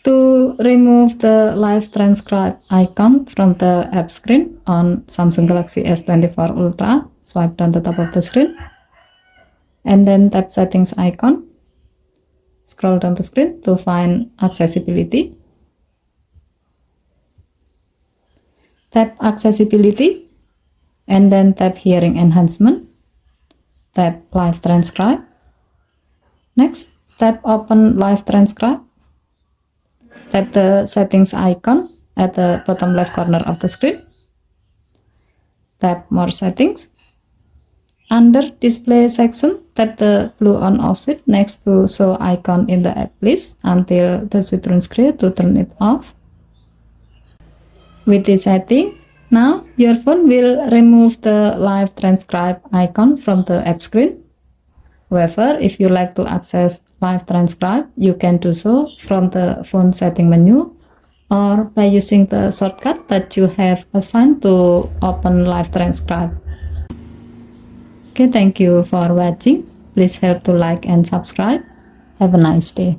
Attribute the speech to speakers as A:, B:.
A: To remove the live transcribe icon from the app screen on Samsung Galaxy S24 Ultra, swipe down the top of the screen and then tap settings icon. Scroll down the screen to find accessibility. Tap accessibility and then tap hearing enhancement. Tap live transcribe. Next, tap open live transcribe. Tap the settings icon at the bottom left corner of the screen. Tap more settings. Under display section, tap the blue on off switch next to show icon in the app list until the switch turns green to turn it off. With this setting, now your phone will remove the live transcribe icon from the app screen. However, if you like to access live transcribe, you can do so from the phone setting menu or by using the shortcut that you have assigned to open live transcribe. Okay, thank you for watching. Please help to like and subscribe. Have a nice day.